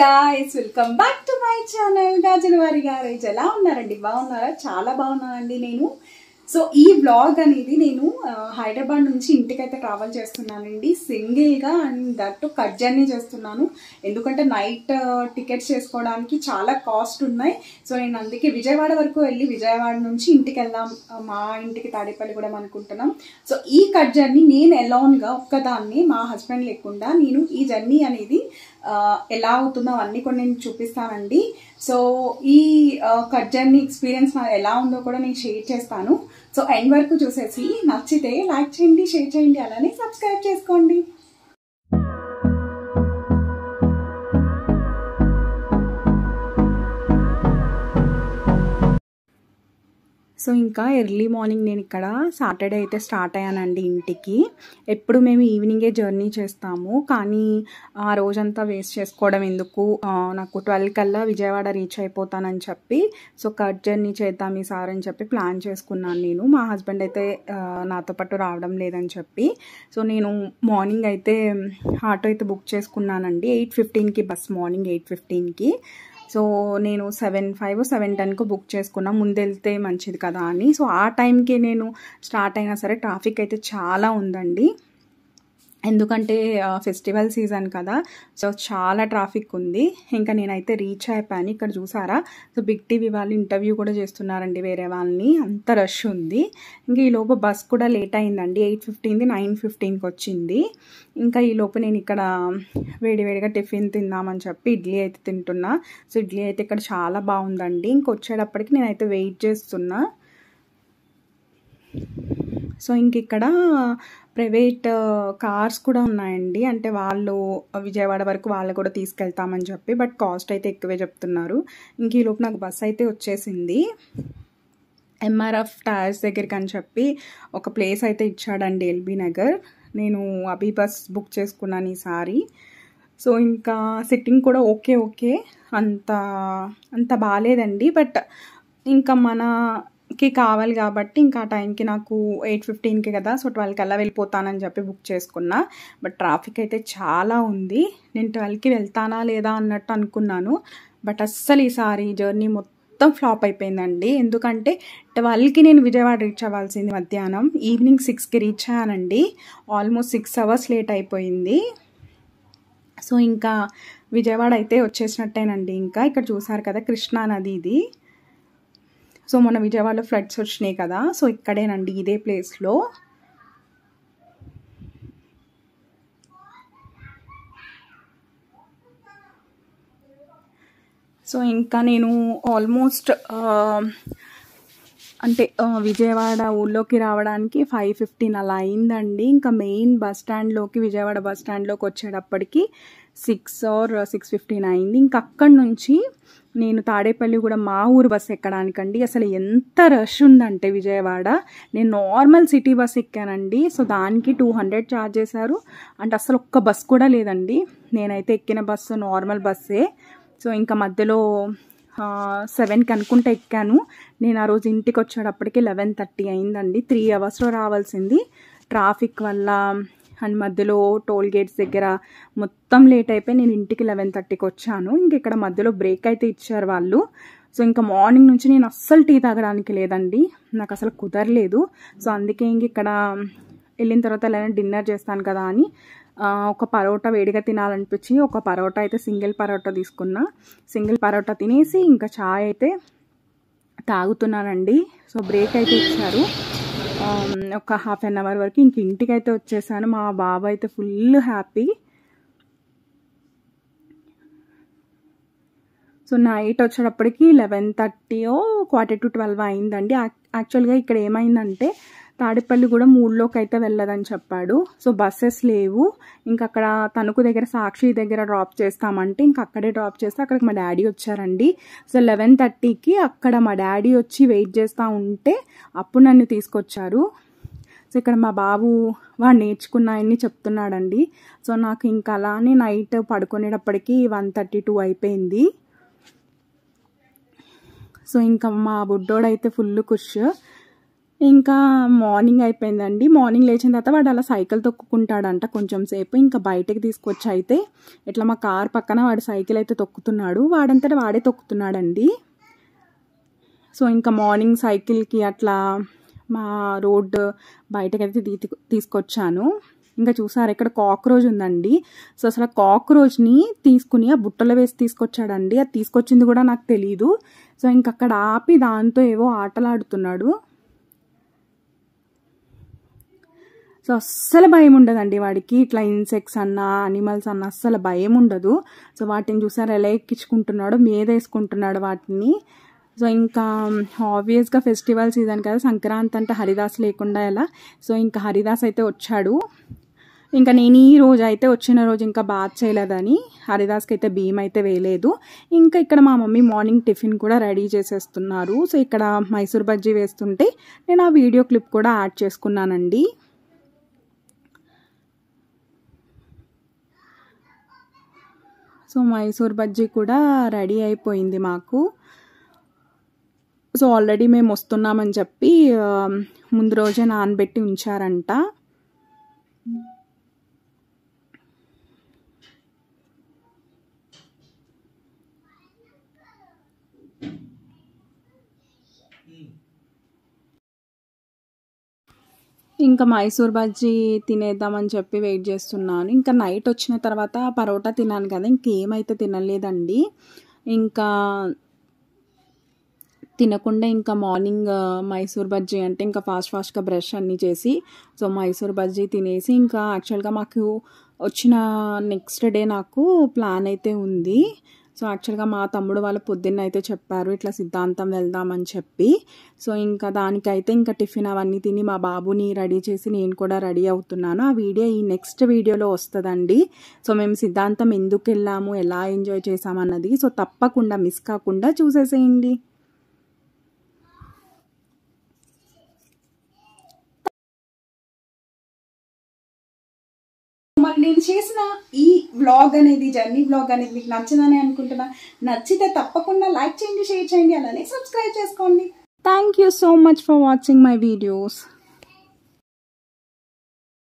guys, welcome back to my channel. Gajalwari Garage. ఎలా ఉన్నారండి? బాగున్నారా? చాలా బాగున్నానండి నేను. సో ఈ వ్లాగ్ అనేది నేను హైదరాబాద్ నుంచి ఇంటికైతే ట్రావెల్ చేస్తున్నానండి సింగిల్ గా. అండ్ దట్ కట్ జర్నీ చేస్తున్నాను ఎందుకంటే నైట్ టికెట్స్ చేసుకోవడానికి చాలా కాస్ట్ ఉన్నాయి. సో నేను అందుకే విజయవాడ వరకు వెళ్ళి విజయవాడ నుంచి ఇంటికి వెళ్దాం, మా ఇంటికి తాడేపల్లి కూడా అనుకుంటున్నాం. సో ఈ కట్ జర్నీ నేను అలోన్ గా ఒక్కదాన్ని, మా హస్బెండ్ లేకుండా నేను ఈ జర్నీ అనేది ఎలా అవుతుందో అవన్నీ కూడా నేను చూపిస్తానండి. సో ఈ కట్ జర్నీ ఎక్స్పీరియన్స్ ఎలా ఉందో కూడా నేను షేర్ చేస్తాను. సో ఎండ్ వరకు చూసేసి నచ్చితే లైక్ చేయండి, షేర్ చేయండి, అలానే సబ్స్క్రైబ్ చేసుకోండి. సో ఇంకా ఎర్లీ మార్నింగ్ నేను ఇక్కడ సాటర్డే అయితే స్టార్ట్ అయ్యానండి ఇంటికి. ఎప్పుడు మేము ఈవినింగే జర్నీ చేస్తాము, కానీ ఆ రోజంతా వేస్ట్ చేసుకోవడం ఎందుకు, నాకు 12 కల్లా విజయవాడ రీచ్ అయిపోతానని చెప్పి సో కట్ జర్నీ చేద్దాం ఈసారి అని చెప్పి ప్లాన్ చేసుకున్నాను నేను. మా హస్బెండ్ అయితే నాతో పాటు రావడం లేదని చెప్పి సో నేను మార్నింగ్ అయితే ఆటో అయితే బుక్ చేసుకున్నానండి. 8:15కి బస్, మార్నింగ్ 8:15కి. సో నేను 7:05, 7:10కు బుక్ చేసుకున్నా, ముందెళ్తే మంచిది కదా అని. సో ఆ టైంకి నేను స్టార్ట్ అయినా సరే ట్రాఫిక్ అయితే చాలా ఉందండి, ఎందుకంటే ఫెస్టివల్ సీజన్ కదా. సో చాలా ట్రాఫిక్ ఉంది. ఇంకా నేనైతే రీచ్ అయిపోయాను. ఇక్కడ చూసారా, సో బిగ్ టీవీ వాళ్ళు ఇంటర్వ్యూ కూడా చేస్తున్నారండి వేరే వాళ్ళని, అంత రష్ ఉంది. ఇంకా ఈ లోపు బస్ కూడా లేట్ అయిందండి. 8:15ది 9:15కి వచ్చింది. ఇంకా ఈ లోపు నేను ఇక్కడ వేడివేడిగా టిఫిన్ తిందామని చెప్పి ఇడ్లీ అయితే తింటున్నా. సో ఇడ్లీ అయితే ఇక్కడ చాలా బాగుందండి. ఇంకొచ్చేటప్పటికి నేనైతే వెయిట్ చేస్తున్నా. సో ఇంక ఇక్కడ ప్రైవేట్ కార్స్ కూడా ఉన్నాయండి, అంటే వాళ్ళు విజయవాడ వరకు వాళ్ళు కూడా తీసుకెళ్తామని చెప్పి, బట్ కాస్ట్ అయితే ఎక్కువే చెప్తున్నారు. ఇంక ఈలోపు నాకు బస్ అయితే వచ్చేసింది. ఎంఆర్ఎఫ్ టైర్స్ దగ్గరికి అని చెప్పి ఒక ప్లేస్ అయితే ఇచ్చాడండి, ఎల్బీ నగర్. నేను అభి బస్ బుక్ చేసుకున్నాను ఈసారి. సో ఇంకా సిట్టింగ్ కూడా ఓకే అంత బాగాలేదండి, బట్ ఇంకా మనకి కావాలి కాబట్టి ఇంకా ఆ టైంకి నాకు 8:15కి కదా, సో 12 కల్లా వెళ్ళిపోతానని చెప్పి బుక్ చేసుకున్నా. బట్ ట్రాఫిక్ అయితే చాలా ఉంది. నేను 12కి వెళ్తానా లేదా అన్నట్టు అనుకున్నాను, బట్ అస్సలు ఈసారి జర్నీ మొత్తం ఫ్లాప్ అయిపోయిందండి. ఎందుకంటే 12కి నేను విజయవాడ రీచ్ అవ్వాల్సింది మధ్యాహ్నం, ఈవినింగ్ 6కి రీచ్ అయ్యానండి. ఆల్మోస్ట్ 6 అవర్స్ లేట్ అయిపోయింది. సో ఇంకా విజయవాడ అయితే వచ్చేసినట్టేనండి. ఇంకా ఇక్కడ చూసారు కదా కృష్ణా నది ఇది. సో మొన్న విజయవాడలో ఫ్లడ్స్ వచ్చినాయి కదా, సో ఇక్కడేనండి, ఇదే ప్లేస్లో. సో ఇంకా నేను ఆల్మోస్ట్ అంటే విజయవాడ ఊళ్ళోకి రావడానికి 5:15 అలా అయిందండి. ఇంకా మెయిన్ బస్ స్టాండ్లోకి, విజయవాడ బస్ స్టాండ్లోకి వచ్చేటప్పటికి 6 or 6:15 అయింది. ఇంకా అక్కడి నుంచి నేను తాడేపల్లి కూడా మా ఊరు బస్ ఎక్కడానికండి అసలు ఎంత రష్ ఉందంటే విజయవాడ. నేను నార్మల్ సిటీ బస్ ఎక్కానండి, సో దానికి 200 ఛార్జ్ చేశారు. అంటే అసలు ఒక్క బస్ కూడా లేదండి. నేనైతే ఎక్కిన బస్సు నార్మల్ బస్సే. సో ఇంకా మధ్యలో 7కి అనుకుంటే ఎక్కాను. నేను ఆ రోజు ఇంటికి వచ్చేటప్పటికి 11:30 అయిందండి. 3 అవర్స్లో రావాల్సింది, ట్రాఫిక్ వల్ల అండ్ మధ్యలో టోల్ గేట్స్ దగ్గర మొత్తం లేట్ అయిపోయి నేను ఇంటికి 11:30కి వచ్చాను. ఇంక ఇక్కడ మధ్యలో బ్రేక్ అయితే ఇచ్చారు వాళ్ళు. సో ఇంకా మార్నింగ్ నుంచి నేను అస్సలు టీ తాగడానికి లేదండి, నాకు అసలు కుదరలేదు. సో అందుకే ఇంక ఇక్కడ వెళ్ళిన తర్వాత ఎలా డిన్నర్ చేస్తాను కదా అని ఒక పరోటా వేడిగా తినాలనిపించి ఒక పరోటా అయితే సింగిల్ పరోటా తీసుకున్నా. సింగిల్ పరోటా తినేసి ఇంకా చాయ్ అయితే తాగుతున్నానండి. సో బ్రేక్ అయితే ఇచ్చారు ఒక 1/2 అవర్ వరకు. ఇంక ఇంటికి అయితే వచ్చేసాను. మా బాబు అయితే ఫుల్ హ్యాపీ. సో నైట్ వచ్చేటప్పటికి 11:30 11:45 అయిందండి. యాక్చువల్గా ఇక్కడ ఏమైందంటే తాడేపల్లి కూడా 3లోకి అయితే వెళ్ళదని చెప్పాడు. సో బస్సెస్ లేవు. ఇంకా అక్కడ తణుకు దగ్గర సాక్షి దగ్గర డ్రాప్ చేస్తామంటే ఇంకా అక్కడే డ్రాప్ చేస్తే అక్కడికి మా డాడీ వచ్చారండి. సో 11:30కి అక్కడ మా డాడీ వచ్చి వెయిట్ చేస్తూ ఉంటే అప్పుడు నన్ను తీసుకొచ్చారు. సో ఇక్కడ మా బాబు వాడు నేర్చుకున్నాయని చెప్తున్నాడండి. సో నాకు ఇంకా అలానే నైట్ పడుకునేటప్పటికి 1:32 అయిపోయింది. సో ఇంకా మా బుడ్డోడైతే ఫుల్ ఖుష్. ఇంకా మార్నింగ్ అయిపోయిందండి. మార్నింగ్ లేచిన తర్వాత వాడు అలా సైకిల్ తొక్కుకుంటాడంట కొంచెం సేపు. ఇంకా బయటకు తీసుకొచ్చి అయితే ఇట్లా మా కార్ పక్కన వాడు సైకిల్ అయితే తొక్కుతున్నాడు. వాడంతటా వాడే తొక్కుతున్నాడండి. సో ఇంకా మార్నింగ్ సైకిల్కి అట్లా మా రోడ్ బయటకైతే తీసుకొచ్చాను. ఇంకా చూసారు ఇక్కడ కాక్రోచ్ ఉందండి. సో అసలు కాక్రోచ్ని తీసుకుని ఆ బుట్టలో వేసి తీసుకొచ్చాడండి. అది తీసుకొచ్చింది కూడా నాకు తెలీదు. సో ఇంక అక్కడ ఆపి దాంతో ఏవో ఆటలాడుతున్నాడు. సో అస్సలు భయం ఉండదండి వాడికి. ఇట్లా ఇన్సెక్ట్స్ అన్నా అనిమల్స్ అన్నా అస్సలు భయం ఉండదు. సో వాటిని చూసారు ఎలా ఎక్కించుకుంటున్నాడు, మీద వేసుకుంటున్నాడు వాటిని. సో ఇంకా ఆబ్వియస్గా ఫెస్టివల్ సీజన్ కదా, సంక్రాంతి అంటే హరిదాస్ లేకుండా ఎలా. సో ఇంకా హరిదాస్ అయితే వచ్చాడు. ఇంకా నేను ఈ రోజు అయితే వచ్చిన రోజు ఇంకా బాత్ చేయలేదని హరిదాస్కి అయితే బియ్యం అయితే వేయలేదు. ఇంకా ఇక్కడ మా మమ్మీ మార్నింగ్ టిఫిన్ కూడా రెడీ చేసేస్తున్నారు. సో ఇక్కడ మైసూర్ బజ్జీ వేస్తుంటే నేను ఆ వీడియో క్లిప్ కూడా యాడ్ చేసుకున్నానండి. సో మైసూర్ బజ్జీ కూడా రెడీ అయిపోయింది మాకు. సో ఆల్రెడీ మేము వస్తున్నామని చెప్పి ముందు రోజే నానబెట్టి ఉంచారంట. ఇంకా మైసూర్ బజ్జీ తినేద్దామని చెప్పి వెయిట్ చేస్తున్నాను. ఇంకా నైట్ వచ్చిన తర్వాత పరోటా తిన్నాను కదా, ఇంకేమైతే తినలేదండి. ఇంకా తినకుండా ఇంకా మార్నింగ్ మైసూర్ బజ్జీ అంటే ఇంకా ఫాస్ట్గా బ్రష్ అన్నీ చేసి సో మైసూర్ బజ్జీ తినేసి ఇంకా యాక్చువల్గా మాకు వచ్చిన నెక్స్ట్ డే నాకు ప్లాన్ అయితే ఉంది. సో యాక్చువల్గా మా తమ్ముడు వాళ్ళు పొద్దున్న అయితే చెప్పారు ఇట్లా సిద్ధాంతం వెళ్దామని చెప్పి. సో ఇంకా దానికైతే ఇంకా టిఫిన్ అవన్నీ తిని మా బాబుని రెడీ చేసి నేను కూడా రెడీ అవుతున్నాను. ఆ వీడియో ఈ నెక్స్ట్ వీడియోలో వస్తుందండి. సో మేము సిద్ధాంతం ఎందుకు వెళ్ళాము, ఎలా ఎంజాయ్ చేసామన్నది సో తప్పకుండా మిస్ కాకుండా చూసేసేయండి. మరి నేను చేసిన ఈ వ్లాగ్ అనేది జర్నీ వ్లాగ్ అనేది మీకు నచ్చిందని అనుకుంటున్నా. నచ్చితే తప్పకుండా లైక్ చేయండి, షేర్ చేయండి, అలానే సబ్స్క్రైబ్ చేసుకోండి. Thank you so much for watching my videos.